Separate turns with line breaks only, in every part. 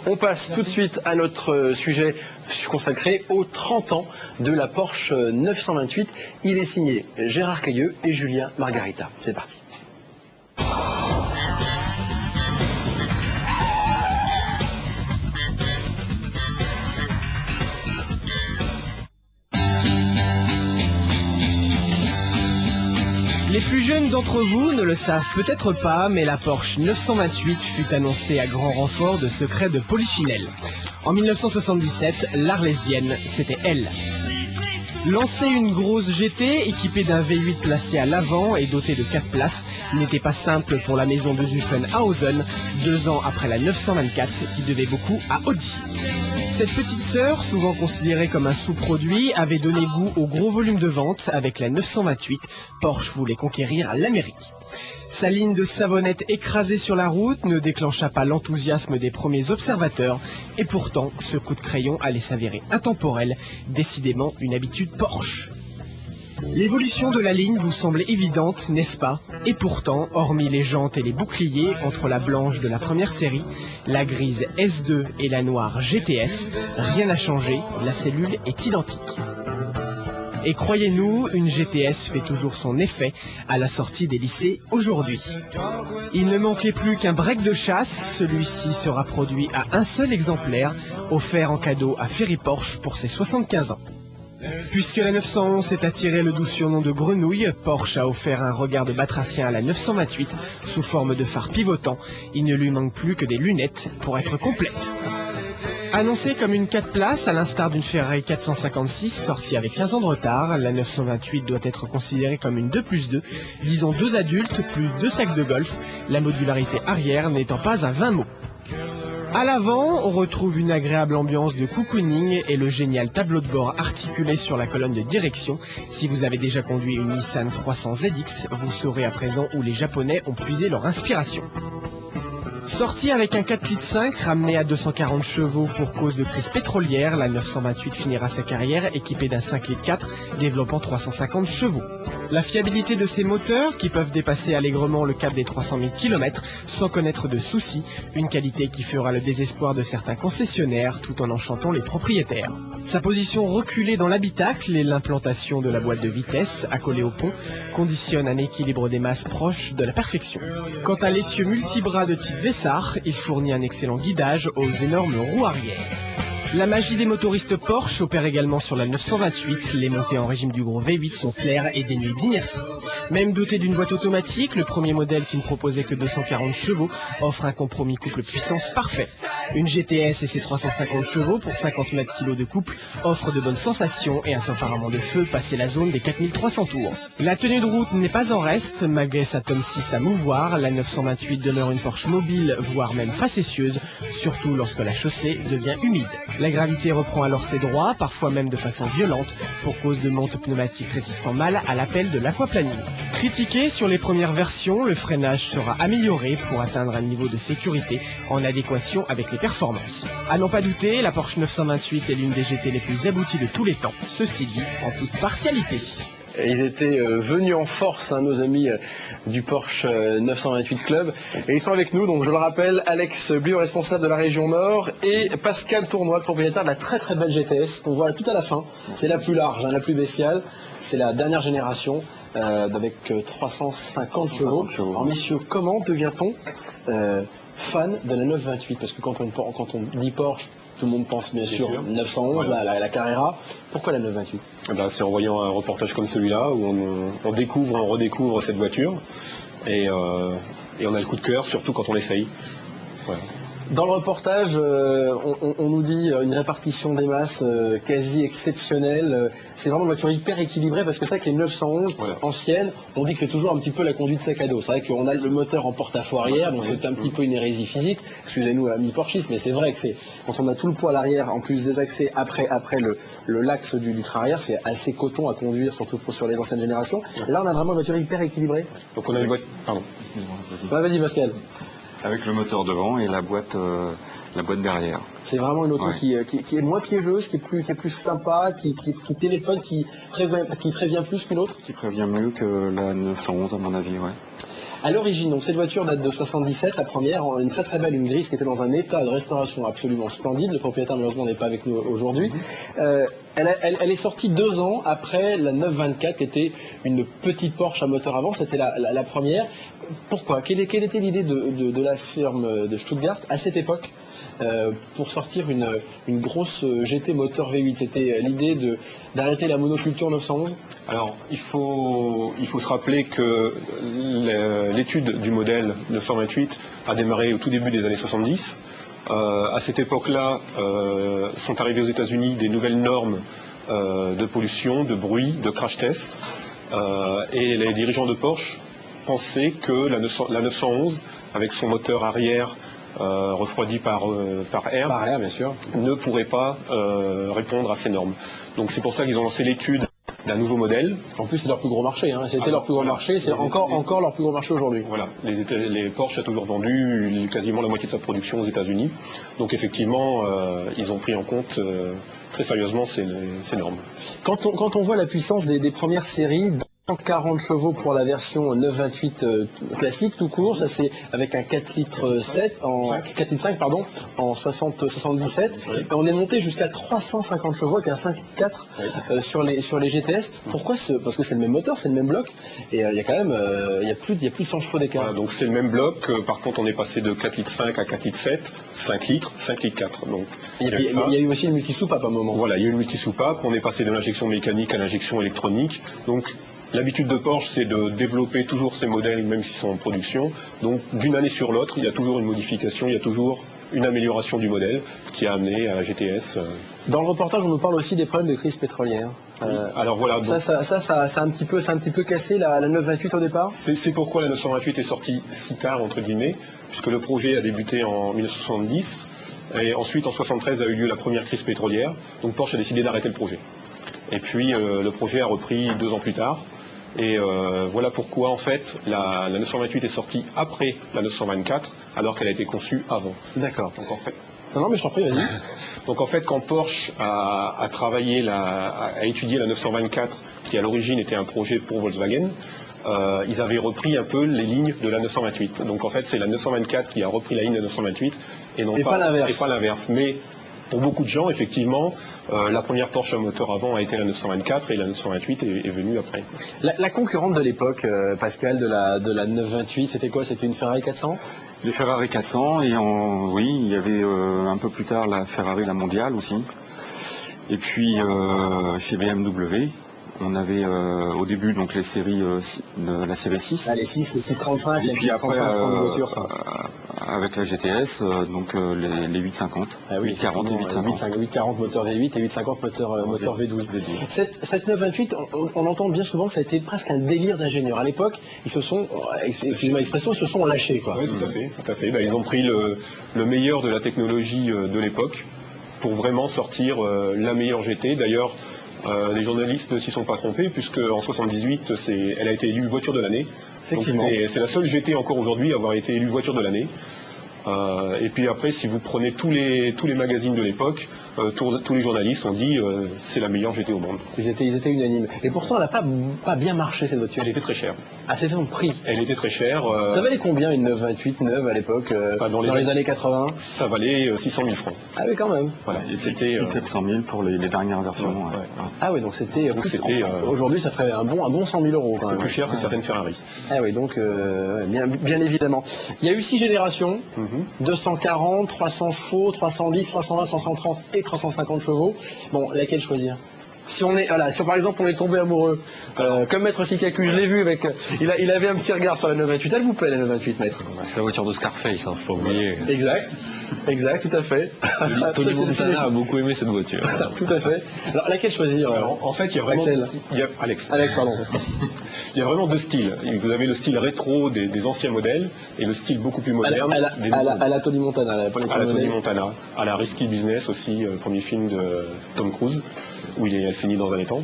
On passe tout de suite à notre sujet consacré aux 30 ans de la Porsche 928. Il est signé Gérard Cailleux et Julien Margarita. C'est parti.
Les plus jeunes d'entre vous ne le savent peut-être pas, mais la Porsche 928 fut annoncée à grand renfort de secrets de polichinelle. En 1977, l'Arlésienne, c'était elle. Lancer une grosse GT équipée d'un V8 placé à l'avant et dotée de 4 places n'était pas simple pour la maison de Zuffenhausen, 2 ans après la 924 qui devait beaucoup à Audi. Cette petite sœur, souvent considérée comme un sous-produit, avait donné goût au gros volume de vente. Avec la 928, Porsche voulait conquérir l'Amérique. Sa ligne de savonnette écrasée sur la route ne déclencha pas l'enthousiasme des premiers observateurs, et pourtant, ce coup de crayon allait s'avérer intemporel, décidément une habitude Porsche. L'évolution de la ligne vous semble évidente, n'est-ce pas? Et pourtant, hormis les jantes et les boucliers, entre la blanche de la première série, la grise S2 et la noire GTS, rien n'a changé, la cellule est identique. Et croyez-nous, une GTS fait toujours son effet à la sortie des lycées aujourd'hui. Il ne manquait plus qu'un break de chasse, celui-ci sera produit à un seul exemplaire, offert en cadeau à Ferry Porsche pour ses 75 ans. Puisque la 911 s'est attiré le doux surnom de grenouille, Porsche a offert un regard de batracien à la 928 sous forme de phare pivotant. Il ne lui manque plus que des lunettes pour être complète. Annoncée comme une 4 places, à l'instar d'une Ferrari 456 sortie avec 15 ans de retard, la 928 doit être considérée comme une 2+2, disons 2 adultes plus 2 sacs de golf, la modularité arrière n'étant pas à 20 mots. À l'avant, on retrouve une agréable ambiance de cocooning et le génial tableau de bord articulé sur la colonne de direction. Si vous avez déjà conduit une Nissan 300 ZX, vous saurez à présent où les Japonais ont puisé leur inspiration. Sortie avec un 4,5 litres ramené à 240 chevaux pour cause de crise pétrolière, la 928 finira sa carrière équipée d'un 5,4 litres développant 350 chevaux. La fiabilité de ces moteurs, qui peuvent dépasser allègrement le cap des 300 000 km sans connaître de soucis, une qualité qui fera le désespoir de certains concessionnaires tout en enchantant les propriétaires. Sa position reculée dans l'habitacle et l'implantation de la boîte de vitesse accolée au pont conditionnent un équilibre des masses proche de la perfection. Quant à l'essieu multibras de type Vessar, il fournit un excellent guidage aux énormes roues arrière. La magie des motoristes Porsche opère également sur la 928, les montées en régime du gros V8 sont claires et dénuées d'inertie. Même doté d'une boîte automatique, le premier modèle qui ne proposait que 240 chevaux offre un compromis couple puissance parfait. Une GTS et ses 350 chevaux pour 59 kg de couple offrent de bonnes sensations et un tempérament de feu passé la zone des 4300 tours. La tenue de route n'est pas en reste, malgré sa tome 6 à mouvoir, la 928 demeure une Porsche mobile, voire même facétieuse, surtout lorsque la chaussée devient humide. La gravité reprend alors ses droits, parfois même de façon violente, pour cause de montes pneumatiques résistant mal à l'appel de l'aquaplaning. Critiqué sur les premières versions, le freinage sera amélioré pour atteindre un niveau de sécurité en adéquation avec les performances. À n'en pas douter, la Porsche 928 est l'une des GT les plus abouties de tous les temps, ceci dit en toute partialité.
Ils étaient venus en force, hein, nos amis du Porsche 928 Club. Et ils sont avec nous, donc je le rappelle, Alex Bliot, responsable de la région Nord, et Pascal Tournois, propriétaire de la très très belle GTS, qu'on voit tout à la fin. C'est la plus large, hein, la plus bestiale. C'est la dernière génération, avec 350 chevaux. Alors messieurs, comment devient-on fan de la 928? Parce que quand on dit Porsche, tout le monde pense bien sûr 911, voilà. la Carrera. Pourquoi la 928?
C'est en voyant un reportage comme celui-là où on découvre, on redécouvre cette voiture et on a le coup de cœur, surtout quand on l'essaye. Voilà.
Dans le reportage, on nous dit une répartition des masses quasi exceptionnelle. C'est vraiment une voiture hyper équilibrée parce que c'est vrai que les 911 anciennes, on dit que c'est toujours un petit peu la conduite sac à dos. C'est vrai qu'on a le moteur en porte-à-faux arrière, donc c'est un petit peu une hérésie physique. Excusez-nous, amis porchistes, mais c'est vrai que quand on a tout le poids à l'arrière, en plus des accès après l'axe du train arrière, c'est assez coton à conduire, surtout sur les anciennes générations. Là, on a vraiment une voiture hyper équilibrée.
Donc on a une voiture. Pardon.
Excusez-moi, vas-y Pascal.
Avec le moteur devant et la boîte derrière.
C'est vraiment une auto qui est moins piégeuse, qui est plus sympa, qui téléphone, qui prévient plus qu'une autre.
Qui prévient mieux que la 911 à mon avis, ouais.
À l'origine, donc cette voiture date de 77, la première, une très très belle, une grise qui était dans un état de restauration absolument splendide. Le propriétaire malheureusement n'est pas avec nous aujourd'hui. Elle est sortie 2 ans après la 924 qui était une petite Porsche à moteur avant, c'était la première. Pourquoi? Quelle était l'idée de la firme de Stuttgart à cette époque pour sortir une grosse GT moteur V8? C'était l'idée d'arrêter la monoculture 911?
Alors, il faut se rappeler que l'étude du modèle 928 a démarré au tout début des années 70. À cette époque-là, sont arrivées aux États-Unis des nouvelles normes de pollution, de bruit, de crash test. Et les dirigeants de Porsche pensaient que la 911, avec son moteur arrière refroidi par air,
bien sûr,
ne pourrait pas répondre à ces normes. Donc c'est pour ça qu'ils ont lancé l'étude d'un nouveau modèle.
En plus, c'est leur plus gros marché, hein. C'était leur plus gros marché, c'est encore leur plus gros marché aujourd'hui.
Voilà, les Porsche a toujours vendu quasiment la moitié de sa production aux États-Unis. Donc effectivement, ils ont pris en compte très sérieusement ces normes.
Quand on voit la puissance des premières séries, 140 chevaux pour la version 928 classique tout court, ça c'est avec un 4 litres 7 4 litres 5 pardon, en 77. Oui. Et on est monté jusqu'à 350 chevaux avec un 5.4 oui. Sur les GTS. Pourquoi parce que c'est le même moteur, c'est le même bloc et il y a quand même il y a plus de 100 chevaux d'écart.
Voilà, donc c'est le même bloc, par contre on est passé de 4 litres 5 à 4 litres 7, 5 litres 4. Donc
il y a eu aussi une multi-soupape à un moment.
Voilà, il y a eu une multi-soupape, on est passé de l'injection mécanique à l'injection électronique. Donc l'habitude de Porsche, c'est de développer toujours ces modèles, même s'ils sont en production. Donc, d'une année sur l'autre, il y a toujours une modification, il y a toujours une amélioration du modèle qui a amené à la GTS.
Dans le reportage, on nous parle aussi des problèmes de crise pétrolière.
Oui. Alors voilà. Donc,
ça a un petit peu cassé la 928 au départ.
C'est pourquoi la 928 est sortie si tard, entre guillemets, puisque le projet a débuté en 1970. Et ensuite, en 1973, a eu lieu la première crise pétrolière. Donc Porsche a décidé d'arrêter le projet. Et puis, le projet a repris 2 ans plus tard. Et voilà pourquoi en fait la 928 est sortie après la 924 alors qu'elle a été conçue avant.
D'accord.
Donc en fait.
Non mais je t'en prie, vas-y.
Donc en fait quand Porsche a travaillé a étudié la 924 qui à l'origine était un projet pour Volkswagen, ils avaient repris un peu les lignes de la 928. Donc en fait c'est la 924 qui a repris la ligne de la 928 et non pas l'inverse. Mais pour beaucoup de gens, effectivement, la première Porsche à moteur avant a été la 924 et la 928 est venue après.
La concurrente de l'époque, Pascal, de la 928, c'était quoi? C'était une Ferrari 400?
Les Ferrari 400 et oui, il y avait un peu plus tard la Ferrari la mondiale aussi. Et puis chez BMW, on avait au début donc les séries la série 6.
Ah, les 6, les 635,
et puis après
voitures, ça.
Avec la GTS, donc les 850,
ah oui,
840 et 850.
840 moteur V8 et 850 moteur V12. Cette 928, on entend bien souvent que ça a été presque un délire d'ingénieurs. À l'époque, ils se sont, excusez-moi l'expression, ils se sont lâchés, quoi.
Oui, tout à fait. Ben, ils ont pris le meilleur de la technologie de l'époque pour vraiment sortir la meilleure GT. D'ailleurs, les journalistes ne s'y sont pas trompés puisque en 78, elle a été élue voiture de l'année. C'est la seule GT encore aujourd'hui à avoir été élue voiture de l'année. Et puis après, si vous prenez tous les magazines de l'époque, tous les journalistes ont dit c'est la meilleure GT au monde.
Ils étaient unanimes. Et pourtant, elle n'a pas bien marché cette voiture.
Elle était très chère.
Ah, c'est son prix.
Elle était très chère.
Ça valait combien une 928 neuve à l'époque dans les années 80?
Ça valait 600 000 francs.
Ah oui, quand même.
Voilà. Et c'était
700 000 pour les dernières versions.
Ouais.
Ah oui, donc c'était aujourd'hui, ça ferait un bon 100 000 euros quand même.
Plus cher que certaines Ferrari.
Ah oui, donc bien évidemment. Il y a eu 6 générations. 240, 300 chevaux, 310, 320, 330 et 350 chevaux. Bon, laquelle choisir? Si par exemple on est tombé amoureux, comme Maître Sikaku, je l'ai vu avec, il avait un petit regard sur la 928. Elle vous plaît la 928, Maître?
C'est la voiture de Scarface, hein, faut pas oublier.
Exact, tout à fait.
Tony Montana a beaucoup aimé cette voiture.
Tout à fait. Alors laquelle choisir?
Alors, en fait, il y a vraiment, Alex,
pardon.
Il y a vraiment 2 styles. Vous avez le style rétro des anciens modèles et le style beaucoup plus moderne
à la Tony Montana.
À la Tony Montana, à la Risky Business aussi, premier film de Tom Cruise, où elle finit dans un étang.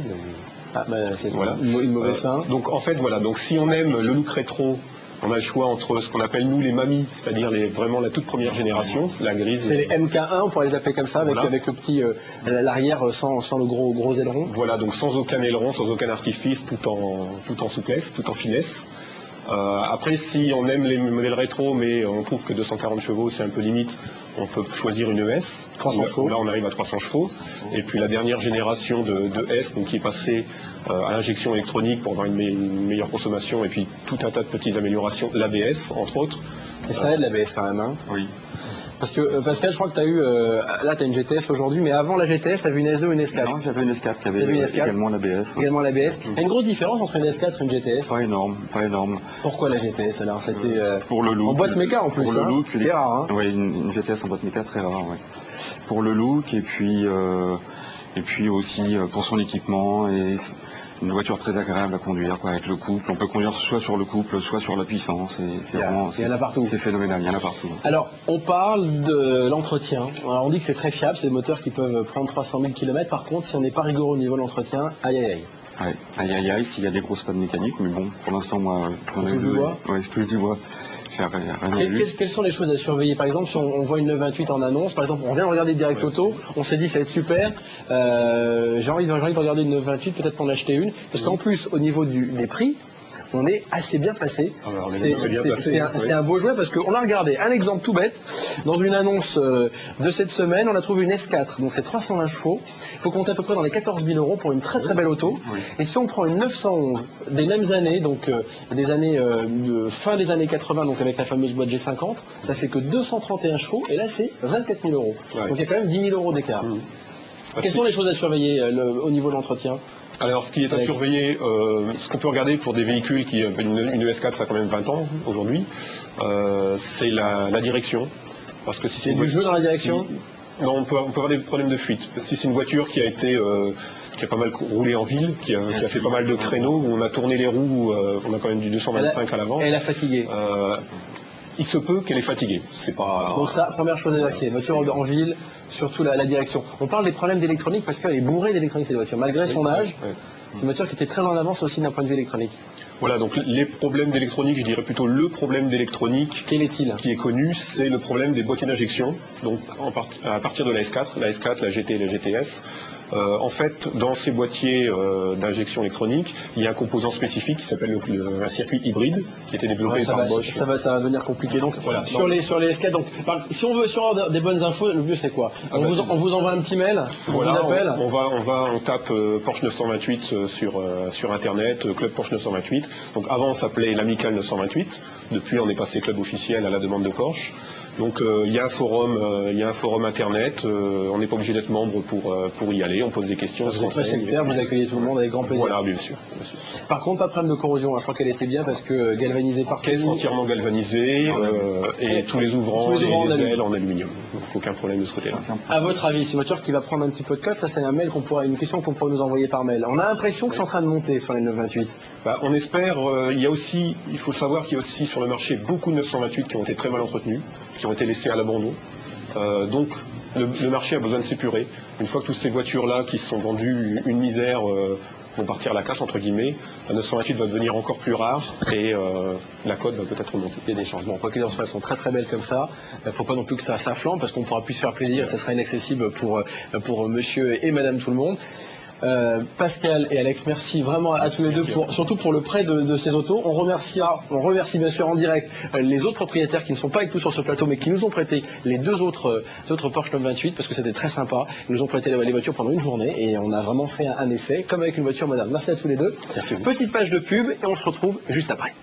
C'est une mauvaise fin.
Donc en fait, voilà. Donc si on aime le look rétro, on a le choix entre ce qu'on appelle nous les mamies, c'est-à-dire vraiment la toute première génération, la grise.
C'est les MK1, on pourrait les appeler comme ça, avec le petit l'arrière sans le gros aileron.
Voilà, donc sans aucun aileron, sans aucun artifice, tout en souplesse, tout en finesse. Après, si on aime les modèles rétro, mais on trouve que 240 chevaux, c'est un peu limite, on peut choisir une ES.
300 chevaux.
Là, on arrive à 300 chevaux. Et puis la dernière génération de S, donc, qui est passée à l'injection électronique pour avoir une meilleure consommation, et puis tout un tas de petites améliorations, l'ABS, entre autres.
Et ça aide l'ABS quand même, hein.
Oui.
Parce que Pascal, je crois que tu as eu, là tu as une GTS aujourd'hui, mais avant la GTS, tu as vu une S2 ou une S4?
Non, j'avais une S4 qui avait
T'avais une S4?
également l'ABS. Ouais.
Également l'ABS. Il y a une grosse différence entre une S4 et une GTS.
Pas énorme, pas énorme.
Pourquoi la GTS alors? C'était
Pour le look.
en boîte méca en plus,
pour le look,
c'était rare. Hein.
Oui, une GTS en boîte méca très rare, ouais. Pour le look et puis aussi pour son équipement et une voiture très agréable à conduire, quoi, avec le couple. On peut conduire soit sur le couple, soit sur la puissance.
Il y en a partout.
C'est phénoménal, il y en a partout.
Alors, on parle de l'entretien. Alors, on dit que c'est très fiable, c'est des moteurs qui peuvent prendre 300 000 km. Par contre, si on n'est pas rigoureux au niveau de l'entretien, aïe aïe aïe.
Ouais. Aïe aïe aïe, s'il y a des grosses pannes mécaniques, mais bon, pour l'instant, moi, j'en ai
touche du bois.
Ouais, je touche du bois. J'ai rien vu.
Quelles sont les choses à surveiller? Par exemple, si on voit une 928 en annonce, par exemple, on vient de regarder Direct Auto, on s'est dit ça va être super, j'ai envie de regarder une 928, peut-être pour en acheter une, parce qu'en plus, au niveau des prix, on est assez bien placé. C'est un beau jouet parce qu'on a regardé un exemple tout bête. Dans une annonce de cette semaine, on a trouvé une S4, donc c'est 320 chevaux. Il faut compter à peu près dans les 14 000 € pour une très très belle auto.
Oui.
Et si on prend une 911 des mêmes années, donc des années fin des années 80, donc avec la fameuse boîte G50, ça fait que 231 chevaux et là c'est 24 000 €.
Ouais.
Donc il y a quand même 10 000 € d'écart. Quelles sont les choses à surveiller au niveau de l'entretien?
Alors, ce qui est à surveiller, ce qu'on peut regarder pour des véhicules qui, une ES4, ça a quand même 20 ans aujourd'hui, c'est la direction. Parce que si c'est
du jeu dans la direction?
Non, on peut avoir des problèmes de fuite. Si c'est une voiture qui a pas mal roulé en ville, qui a fait pas mal de créneaux, où on a tourné les roues, on a quand même du 225 à l'avant.
Elle a fatigué.
Il se peut qu'elle est fatiguée. C'est pas.
Donc ça, première chose à vérifier, voiture en ville, surtout la direction. On parle des problèmes d'électronique parce qu'elle est bourrée d'électronique cette voiture, malgré son âge.
Ouais.
C'est une voiture qui était très en avance aussi d'un point de vue électronique.
Voilà, donc les problèmes d'électronique, je dirais plutôt le problème d'électronique
Quel est-il?
qui est connu, c'est le problème des boîtiers d'injection. Donc à partir de la S4, la GT et la GTS, en fait, dans ces boîtiers d'injection électronique, il y a un composant spécifique qui s'appelle un circuit hybride qui a été développé par Bosch.
Ça va devenir compliqué. Donc
Voilà.
sur les S4, donc si on veut avoir des bonnes infos, le mieux c'est quoi? On vous envoie un petit mail,
Voilà,
on vous appelle.
on tape Porsche 928 sur internet, Club Porsche 928. Donc avant on s'appelait l'Amical 928. Depuis on est passé Club officiel à la demande de Porsche. Donc il y a un forum internet. On n'est pas obligé d'être membre pour y aller. On pose des questions.
Vous êtes très sectaire, vous accueillez tout le monde avec grand plaisir.
Voilà, bien sûr.
Par contre, pas de problème de corrosion. Je crois qu'elle était bien parce que galvanisée partout.
Caisse entièrement galvanisée et tous les ouvrants, les ailes en aluminium. Donc aucun problème de ce côté-là.
À votre avis, c'est une voiture qui va prendre un petit peu de cote? Ça, c'est une question qu'on pourrait nous envoyer par mail. On a l'impression que c'est en train de monter sur les 928.
On espère. Il faut savoir qu'il y a aussi sur le marché beaucoup de 928 qui ont été très mal entretenus, qui ont été laissés à l'abandon. Donc le marché a besoin de s'épurer. Une fois que toutes ces voitures-là qui se sont vendues une misère vont partir à la casse, entre guillemets, la 928 va devenir encore plus rare et la cote va peut-être remonter.
Il y a des changements. Quoi qu'il en soit, elles sont très très belles comme ça. Il ne faut pas non plus que ça flambe parce qu'on ne pourra plus se faire plaisir et ça sera inaccessible pour monsieur et madame tout le monde. Pascal et Alex, merci vraiment à tous les deux, surtout pour le prêt de ces autos. On remercie bien sûr en direct les autres propriétaires qui ne sont pas avec nous sur ce plateau, mais qui nous ont prêté les deux autres Porsche 928 parce que c'était très sympa. Ils nous ont prêté les voitures pendant une journée et on a vraiment fait un essai, comme avec une voiture moderne. Merci à tous les deux.
Merci.
Petite page de pub et on se retrouve juste après.